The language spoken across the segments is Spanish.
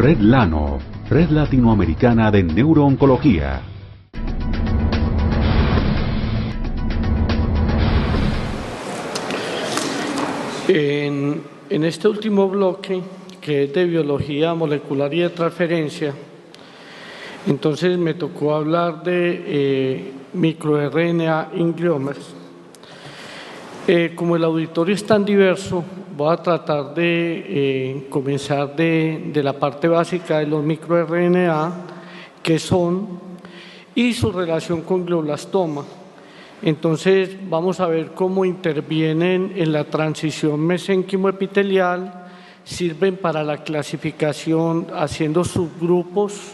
Red Lano, Red Latinoamericana de Neurooncología. En este último bloque, que es de biología molecular y de transferencia, entonces me tocó hablar de microRNA in gliomas. Como el auditorio es tan diverso, voy a tratar de comenzar de la parte básica de los microRNA, que son, y su relación con glioblastoma. Entonces, vamos a ver cómo intervienen en la transición mesénquimo-epitelial, sirven para la clasificación haciendo subgrupos,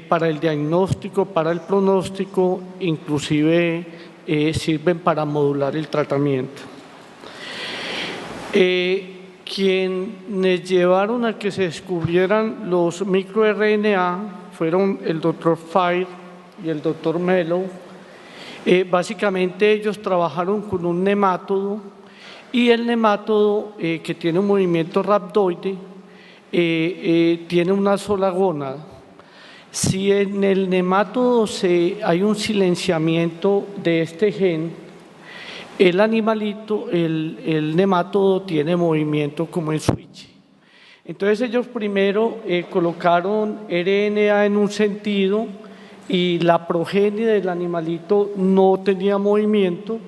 para el diagnóstico, para el pronóstico, inclusive sirven para modular el tratamiento. Quienes llevaron a que se descubrieran los microRNA fueron el doctor Fire y el doctor Mello. Básicamente ellos trabajaron con un nemátodo y el nemátodo que tiene un movimiento rhabdoide tiene una sola gónada. Si en el nemátodo hay un silenciamiento de este gen, el animalito, el nemátodo tiene movimiento como en switch. Entonces ellos primero colocaron RNA en un sentido y la progenie del animalito no tenía movimiento.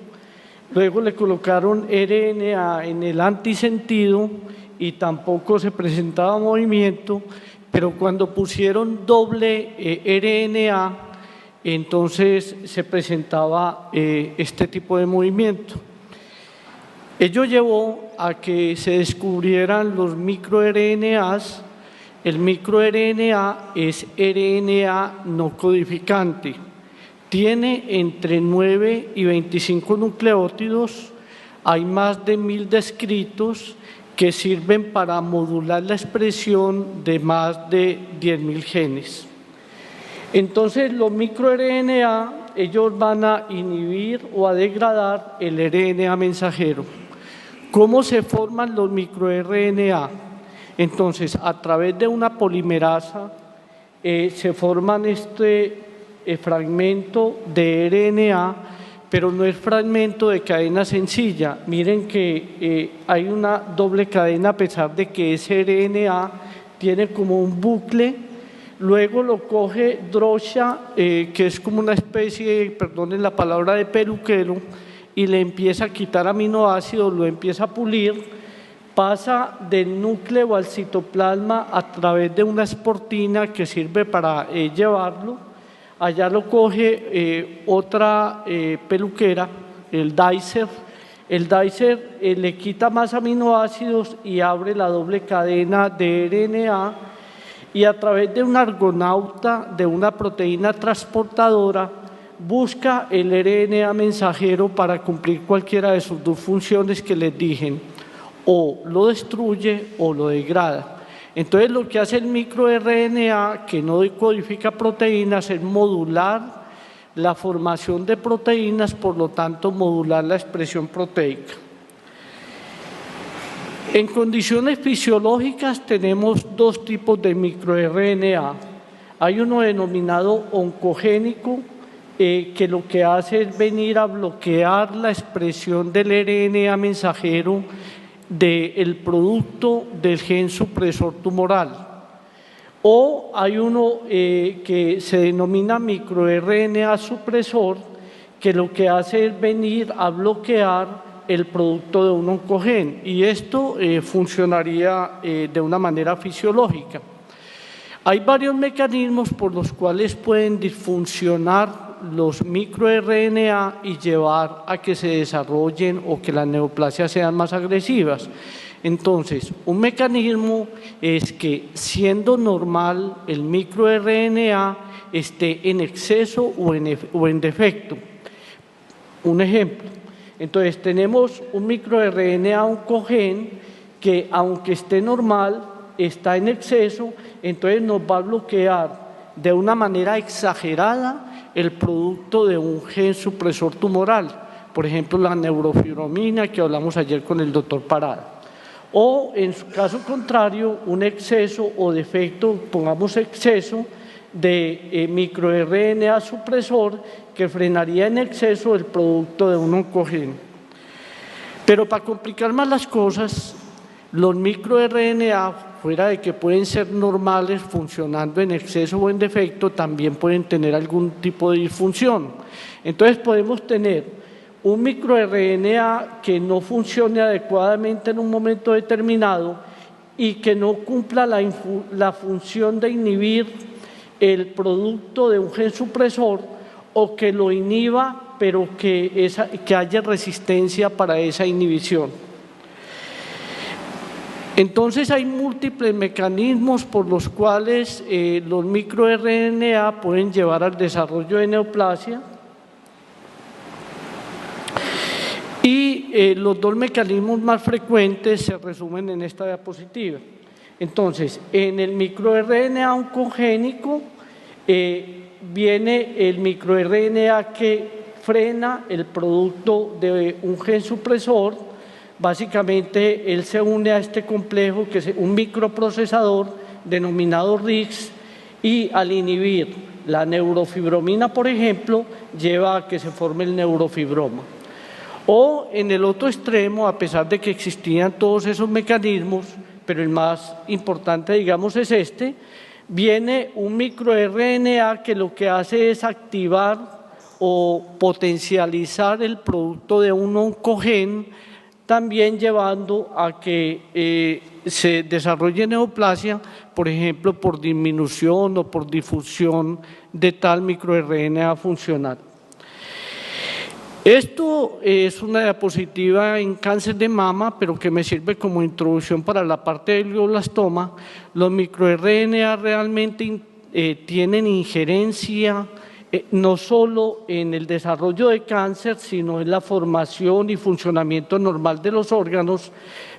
Luego le colocaron RNA en el antisentido y tampoco se presentaba movimiento, pero cuando pusieron doble RNA, entonces se presentaba este tipo de movimiento. Ello llevó a que se descubrieran los microRNAs. El microRNA es RNA no codificante. Tiene entre 9 y 25 nucleótidos. Hay más de 1000 descritos que sirven para modular la expresión de más de 10.000 genes. Entonces, los microRNA, ellos van a inhibir o a degradar el RNA mensajero. ¿Cómo se forman los microRNA? Entonces, a través de una polimerasa se forman este fragmento de RNA, pero no es fragmento de cadena sencilla. Miren que hay una doble cadena a pesar de que ese RNA tiene como un bucle. Luego lo coge Drosha, que es como una especie, perdonen la palabra, de peluquero, y le empieza a quitar aminoácidos, lo empieza a pulir. Pasa del núcleo al citoplasma a través de una esportina que sirve para llevarlo. Allá lo coge otra peluquera, el dicer. El dicer le quita más aminoácidos y abre la doble cadena de RNA, y a través de un argonauta de una proteína transportadora busca el RNA mensajero para cumplir cualquiera de sus dos funciones que les dije. O lo destruye o lo degrada. Entonces, lo que hace el microRNA, que no codifica proteínas, es modular la formación de proteínas, por lo tanto, modular la expresión proteica. En condiciones fisiológicas tenemos dos tipos de microRNA. Hay uno denominado oncogénico, que lo que hace es venir a bloquear la expresión del RNA mensajero del producto del gen supresor tumoral. O hay uno que se denomina microRNA supresor, que lo que hace es venir a bloquear el producto de un oncogen, y esto funcionaría de una manera fisiológica. Hay varios mecanismos por los cuales pueden disfuncionar los microRNA y llevar a que se desarrollen o que las neoplasias sean más agresivas. Entonces, un mecanismo es que, siendo normal, el microRNA esté en exceso o en defecto. Un ejemplo, entonces tenemos un microRNA oncogen que, aunque esté normal, está en exceso, entonces nos va a bloquear de una manera exagerada el producto de un gen supresor tumoral, por ejemplo la neurofibromina, que hablamos ayer con el doctor Parada. o en su caso contrario, un exceso o defecto, pongamos exceso, de microRNA supresor que frenaría en exceso el producto de un oncogeno. Pero para complicar más las cosas, los microRNA, fuera de que pueden ser normales funcionando en exceso o en defecto, también pueden tener algún tipo de disfunción. Entonces podemos tener un microRNA que no funcione adecuadamente en un momento determinado y que no cumpla la función de inhibir el producto de un gen supresor, o que lo inhiba, pero que haya resistencia para esa inhibición. Entonces hay múltiples mecanismos por los cuales los microRNA pueden llevar al desarrollo de neoplasia, y los dos mecanismos más frecuentes se resumen en esta diapositiva. Entonces, en el microRNA oncogénico viene el microRNA que frena el producto de un gen supresor. Básicamente, él se une a este complejo, que es un microprocesador denominado RISC, y al inhibir la neurofibromina, por ejemplo, lleva a que se forme el neurofibroma. O en el otro extremo, a pesar de que existían todos esos mecanismos, pero el más importante, digamos, es este, viene un microRNA que lo que hace es activar o potencializar el producto de un oncogen, también llevando a que se desarrolle neoplasia, por ejemplo, por disminución o por difusión de tal microRNA funcional. Esto es una diapositiva en cáncer de mama, pero que me sirve como introducción para la parte del glioblastoma. Los microRNA realmente tienen injerencia no solo en el desarrollo de cáncer, sino en la formación y funcionamiento normal de los órganos,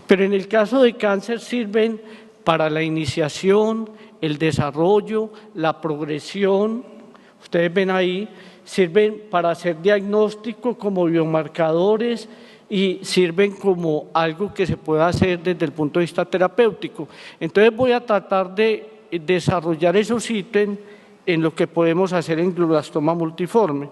pero en el caso de cáncer sirven para la iniciación, el desarrollo, la progresión. Ustedes ven ahí, sirven para hacer diagnóstico como biomarcadores y sirven como algo que se puede hacer desde el punto de vista terapéutico. Entonces voy a tratar de desarrollar esos ítems en lo que podemos hacer en glioblastoma multiforme.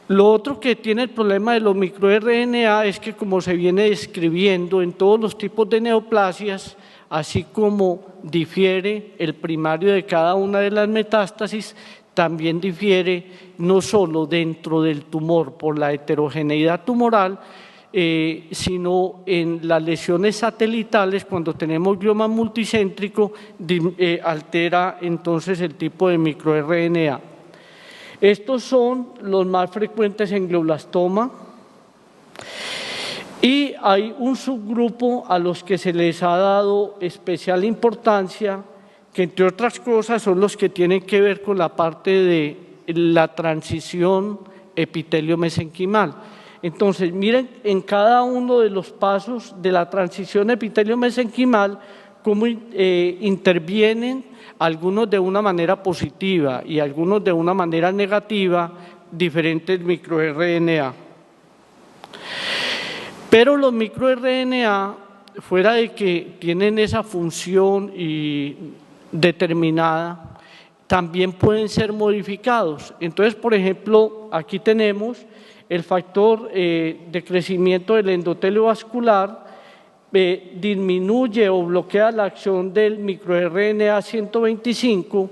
Lo otro que tiene el problema de los microRNA es que, como se viene describiendo en todos los tipos de neoplasias, así como difiere el primario de cada una de las metástasis, también difiere no solo dentro del tumor por la heterogeneidad tumoral, sino en las lesiones satelitales. Cuando tenemos glioma multicéntrico, altera entonces el tipo de microRNA. Estos son los más frecuentes en glioblastoma, y hay un subgrupo a los que se les ha dado especial importancia, que entre otras cosas son los que tienen que ver con la parte de la transición epitelio-mesenquimal. Entonces, miren en cada uno de los pasos de la transición epitelio-mesenquimal cómo intervienen algunos de una manera positiva y algunos de una manera negativa diferentes microRNA. Pero los microRNA, fuera de que tienen esa función determinada, también pueden ser modificados. Entonces, por ejemplo, aquí tenemos el factor de crecimiento del endotelio vascular, disminuye o bloquea la acción del microRNA 125,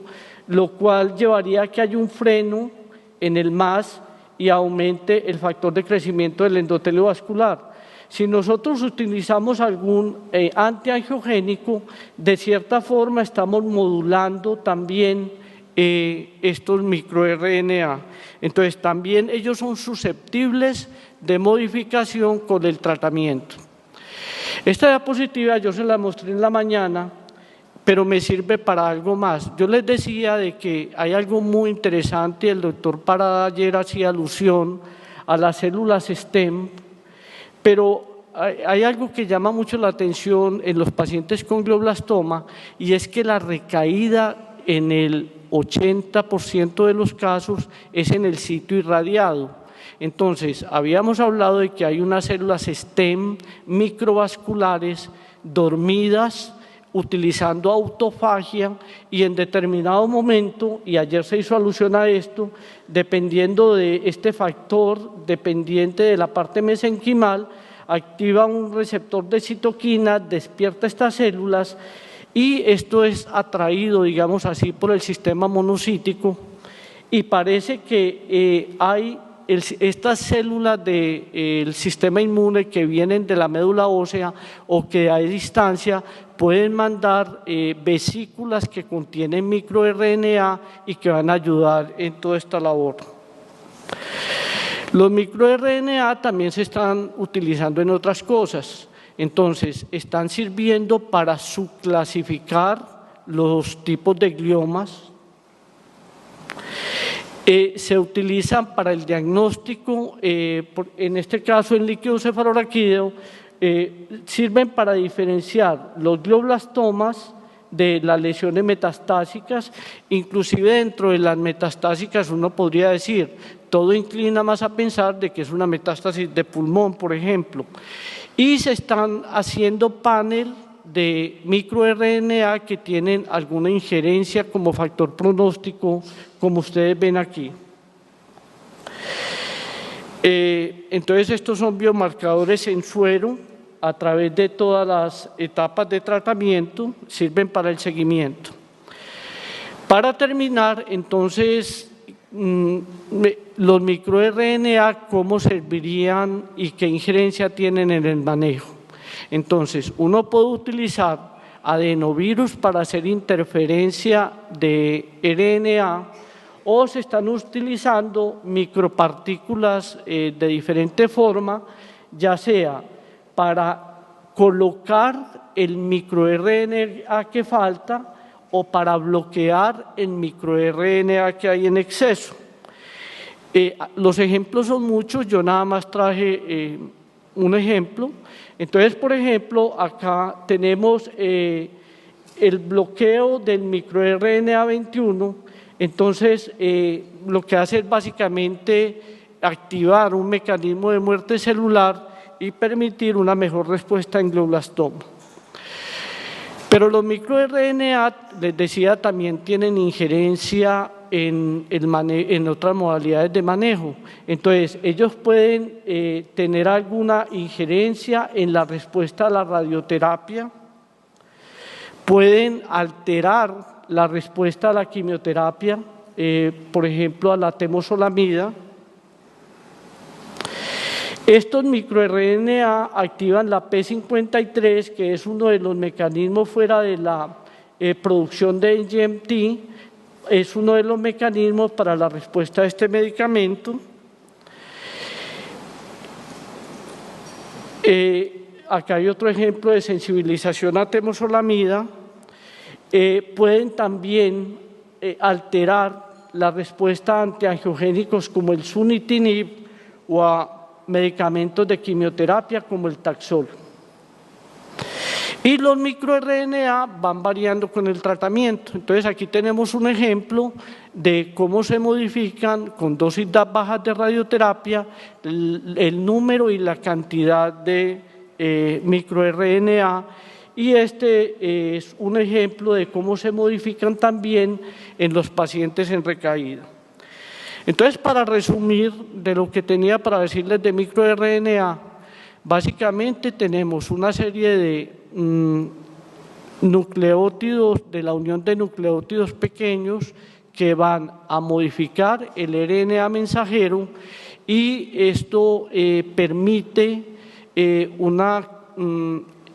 lo cual llevaría a que haya un freno en el MAS y aumente el factor de crecimiento del endotelio vascular. Si nosotros utilizamos algún antiangiogénico, de cierta forma estamos modulando también estos microRNA. Entonces, también ellos son susceptibles de modificación con el tratamiento. Esta diapositiva yo se la mostré en la mañana, pero me sirve para algo más. Yo les decía de que hay algo muy interesante, el doctor Parada ayer hacía alusión a las células STEM, pero hay algo que llama mucho la atención en los pacientes con glioblastoma, y es que la recaída en el 80% de los casos es en el sitio irradiado. Entonces, habíamos hablado de que hay unas células STEM microvasculares dormidas, utilizando autofagia, y en determinado momento, y ayer se hizo alusión a esto, dependiendo de este factor dependiente de la parte mesenquimal, activa un receptor de citoquina, despierta estas células, y esto es atraído, digamos así, por el sistema monocítico, y parece que hay estas células del sistema inmune que vienen de la médula ósea o que a distancia pueden mandar vesículas que contienen microRNA y que van a ayudar en toda esta labor. Los microRNA también se están utilizando en otras cosas, entonces están sirviendo para subclasificar los tipos de gliomas. Se utilizan para el diagnóstico, en este caso el líquido cefalorraquídeo, sirven para diferenciar los glioblastomas de las lesiones metastásicas, inclusive dentro de las metastásicas uno podría decir, todo inclina más a pensar de que es una metástasis de pulmón, por ejemplo, y se están haciendo panel de microRNA que tienen alguna injerencia como factor pronóstico, como ustedes ven aquí. Entonces, estos son biomarcadores en suero a través de todas las etapas de tratamiento, sirven para el seguimiento. Para terminar, entonces, los microRNA, ¿cómo servirían y qué injerencia tienen en el manejo? Entonces, uno puede utilizar adenovirus para hacer interferencia de RNA o se están utilizando micropartículas de diferente forma, ya sea para colocar el microRNA que falta o para bloquear el microRNA que hay en exceso. Los ejemplos son muchos, yo nada más traje un ejemplo. Entonces, por ejemplo, acá tenemos el bloqueo del microRNA 21, entonces lo que hace es básicamente activar un mecanismo de muerte celular y permitir una mejor respuesta en glioblastoma. Pero los microRNA, les decía, también tienen injerencia en otras modalidades de manejo. Entonces, ellos pueden tener alguna injerencia en la respuesta a la radioterapia, pueden alterar la respuesta a la quimioterapia, por ejemplo, a la temozolomida. Estos microRNA activan la P53, que es uno de los mecanismos fuera de la producción de NGMT, es uno de los mecanismos para la respuesta a este medicamento. Acá hay otro ejemplo de sensibilización a temozolomida. Pueden también alterar la respuesta a antiangiogénicos como el sunitinib o a medicamentos de quimioterapia como el Taxol. Y los microRNA van variando con el tratamiento. Entonces, aquí tenemos un ejemplo de cómo se modifican con dosis bajas de radioterapia el número y la cantidad de microRNA. Y este es un ejemplo de cómo se modifican también en los pacientes en recaída. Entonces, para resumir de lo que tenía para decirles de microRNA, básicamente tenemos una serie de nucleótidos, de la unión de nucleótidos pequeños que van a modificar el RNA mensajero y esto permite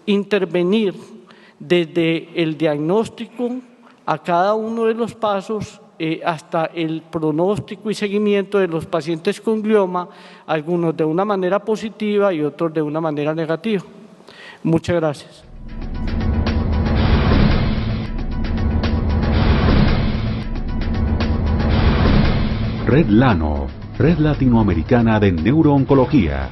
intervenir desde el diagnóstico a cada uno de los pasos hasta el pronóstico y seguimiento de los pacientes con glioma, algunos de una manera positiva y otros de una manera negativa. Muchas gracias. Red Lano, Red Latinoamericana de Neurooncología.